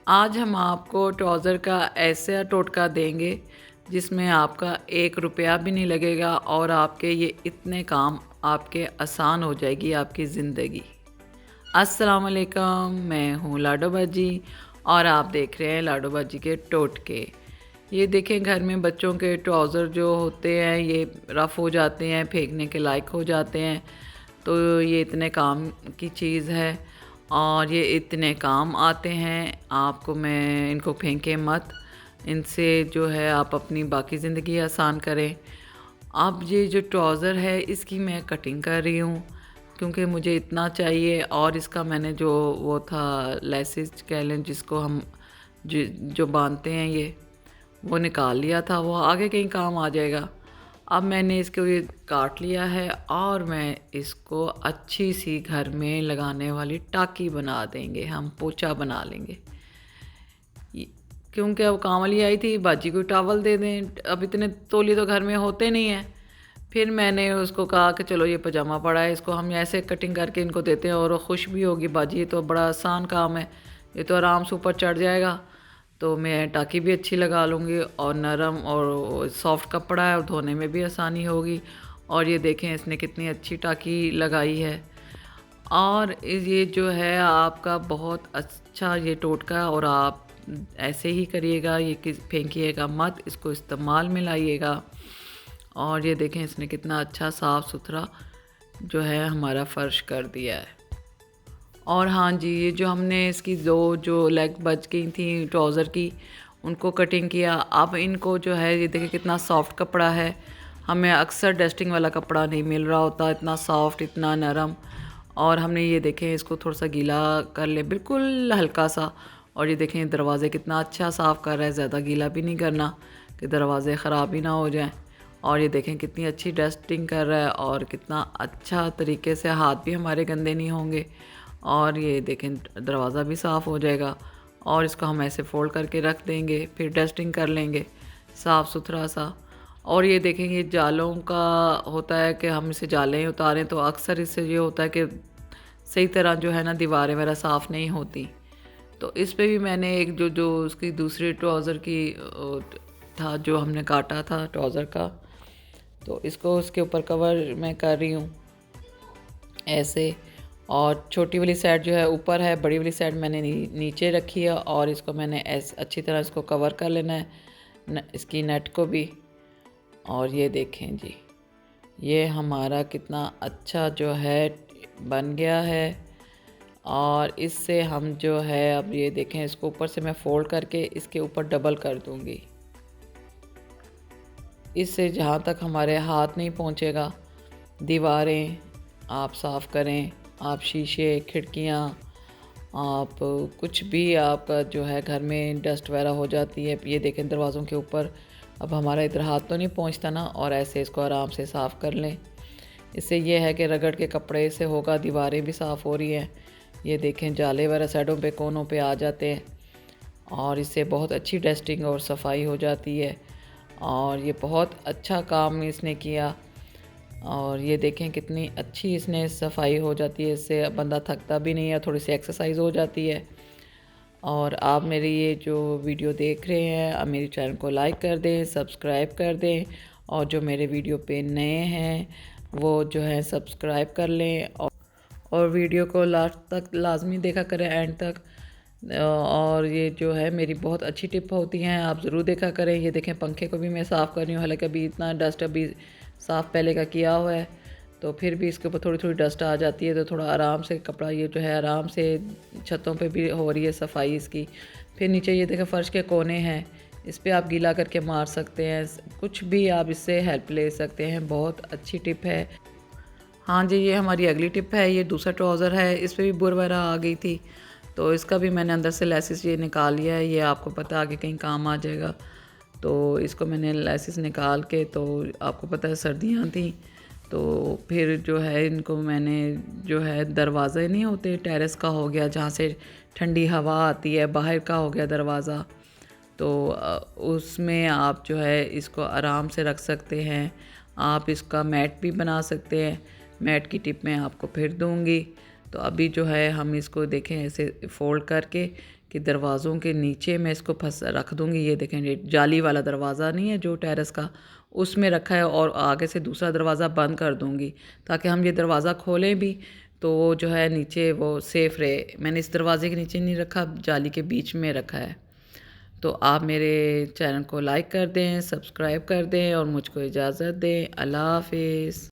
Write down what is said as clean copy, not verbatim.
आज हम आपको ट्राउज़र का ऐसा टोटका देंगे जिसमें आपका 1 रुपया भी नहीं लगेगा और आपके ये इतने काम आपके आसान हो जाएगी आपकी ज़िंदगी। अस्सलाम वालेकुम, मैं हूँ लाडो बाजी और आप देख रहे हैं लाडो बाजी के टोटके। ये देखें, घर में बच्चों के ट्राउज़र जो होते हैं ये रफ़ हो जाते हैं, फेंकने के लायक हो जाते हैं, तो ये इतने काम की चीज़ है और ये इतने काम आते हैं। आपको मैं इनको फेंके मत, इनसे जो है आप अपनी बाकी ज़िंदगी आसान करें। अब ये जो ट्राउज़र है इसकी मैं कटिंग कर रही हूँ क्योंकि मुझे इतना चाहिए और इसका मैंने जो वो था लेसिस कह लें जिसको हम जो बांधते हैं ये वो निकाल लिया था, वो आगे कहीं काम आ जाएगा। अब मैंने इसको ये काट लिया है और मैं इसको अच्छी सी घर में लगाने वाली टाकी बना देंगे, हम पोंछा बना लेंगे। क्योंकि अब काम वाली आई थी, बाजी को टॉवल दे दें, अब इतने तौलिए तो घर में होते नहीं हैं। फिर मैंने उसको कहा कि चलो ये पजामा पड़ा है, इसको हम ऐसे कटिंग करके इनको देते हैं और खुश भी होगी बाजी। ये तो बड़ा आसान काम है, ये तो आराम से ऊपर चढ़ जाएगा। तो मैं टाकी भी अच्छी लगा लूँगी और नरम और सॉफ्ट कपड़ा है और धोने में भी आसानी होगी। और ये देखें इसने कितनी अच्छी टाकी लगाई है। और ये जो है आपका बहुत अच्छा ये टोटका, और आप ऐसे ही करिएगा, ये फेंकिएगा मत, इसको इस्तेमाल में लाइएगा। और ये देखें इसने कितना अच्छा साफ़ सुथरा जो है हमारा फ़र्श कर दिया है। और हाँ जी, ये जो हमने इसकी जो लेग बच गई थी ट्राउज़र की, उनको कटिंग किया। अब इनको जो है ये देखिए कितना सॉफ्ट कपड़ा है, हमें अक्सर डस्टिंग वाला कपड़ा नहीं मिल रहा होता, इतना सॉफ्ट, इतना नरम। और हमने ये देखें इसको थोड़ा सा गीला कर ले, बिल्कुल हल्का सा। और ये देखें दरवाज़े कितना अच्छा साफ़ कर रहा है, ज़्यादा गीला भी नहीं करना कि दरवाज़े ख़राब ही ना हो जाएं। और ये देखें कितनी अच्छी डस्टिंग कर रहा है और कितना अच्छा तरीके से, हाथ भी हमारे गंदे नहीं होंगे। और ये देखें दरवाज़ा भी साफ़ हो जाएगा। और इसको हम ऐसे फ़ोल्ड करके रख देंगे, फिर डस्टिंग कर लेंगे साफ़ सुथरा सा। और ये देखेंगे जालों का होता है कि हम इसे जालें उतारें तो अक्सर इससे ये होता है कि सही तरह जो है ना दीवारें वगैरह साफ़ नहीं होती। तो इस पे भी मैंने एक जो जो उसकी दूसरी ट्राउज़र की था जो हमने काटा था ट्राउज़र का, तो इसको उसके ऊपर कवर मैं कर रही हूँ ऐसे। और छोटी वाली साइड जो है ऊपर है, बड़ी वाली साइड मैंने नीचे रखी है। और इसको मैंने ऐसे अच्छी तरह इसको कवर कर लेना है इसकी नेट को भी। और ये देखें जी, ये हमारा कितना अच्छा जो है बन गया है। और इससे हम जो है अब ये देखें इसको ऊपर से मैं फ़ोल्ड करके इसके ऊपर डबल कर दूँगी, इससे जहाँ तक हमारे हाथ नहीं पहुँचेगा दीवारें आप साफ़ करें, आप शीशे, खिड़कियाँ, आप कुछ भी आपका जो है घर में डस्ट वगैरह हो जाती है। ये देखें दरवाज़ों के ऊपर अब हमारा इधर हाथ तो नहीं पहुँचता ना, और ऐसे इसको आराम से साफ़ कर लें। इससे ये है कि रगड़ के कपड़े से होगा, दीवारें भी साफ़ हो रही हैं। ये देखें जाले वगैरह साइडों पे कोनों पे आ जाते हैं और इससे बहुत अच्छी डस्टिंग और सफाई हो जाती है। और ये बहुत अच्छा काम इसने किया। और ये देखें कितनी अच्छी इसने सफाई हो जाती है, इससे बंदा थकता भी नहीं है, थोड़ी सी एक्सरसाइज हो जाती है। और आप मेरी ये जो वीडियो देख रहे हैं, आप मेरे चैनल को लाइक कर दें, सब्सक्राइब कर दें। और जो मेरे वीडियो पे नए हैं वो जो है सब्सक्राइब कर लें और वीडियो को लास्ट तक लाजमी देखा करें, एंड तक। और ये जो है मेरी बहुत अच्छी टिप होती हैं, आप ज़रूर देखा करें। ये देखें पंखे को भी मैं साफ़ कर रही हूँ, हालांकि अभी इतना डस्ट अभी साफ़ पहले का किया हुआ है, तो फिर भी इसके ऊपर थोड़ी थोड़ी डस्ट आ जाती है। तो थोड़ा आराम से कपड़ा ये जो है आराम से, छतों पे भी हो रही है सफाई इसकी। फिर नीचे ये देखें फ़र्श के कोने हैं, इस पर आप गीला करके मार सकते हैं, कुछ भी आप इससे हेल्प ले सकते हैं, बहुत अच्छी टिप है। हाँ जी, ये हमारी अगली टिप है। ये दूसरा ट्राउज़र है, इस पर भी बुर वगैरह आ गई थी, तो इसका भी मैंने अंदर से लेसिस ये निकाल लिया है। ये आपको पता है आगे कहीं काम आ जाएगा, तो इसको मैंने लेसिस निकाल के, तो आपको पता है सर्दियाँ थी, तो फिर जो है इनको मैंने जो है दरवाज़े नहीं होते, टेरेस का हो गया जहाँ से ठंडी हवा आती है, बाहर का हो गया दरवाज़ा, तो उसमें आप जो है इसको आराम से रख सकते हैं। आप इसका मैट भी बना सकते हैं, मैट की टिप मैं आपको फिर दूँगी। तो अभी जो है हम इसको देखें ऐसे फ़ोल्ड करके कि दरवाज़ों के नीचे मैं इसको फंस रख दूँगी। ये देखें, ये जाली वाला दरवाज़ा नहीं है जो टेरेस का, उसमें रखा है और आगे से दूसरा दरवाज़ा बंद कर दूँगी ताकि हम ये दरवाज़ा खोलें भी तो वो जो है नीचे वो सेफ़ रहे। मैंने इस दरवाज़े के नीचे नहीं रखा, जाली के बीच में रखा है। तो आप मेरे चैनल को लाइक कर दें, सब्सक्राइब कर दें और मुझको इजाज़त दें। अल्लाह हाफ़िज़।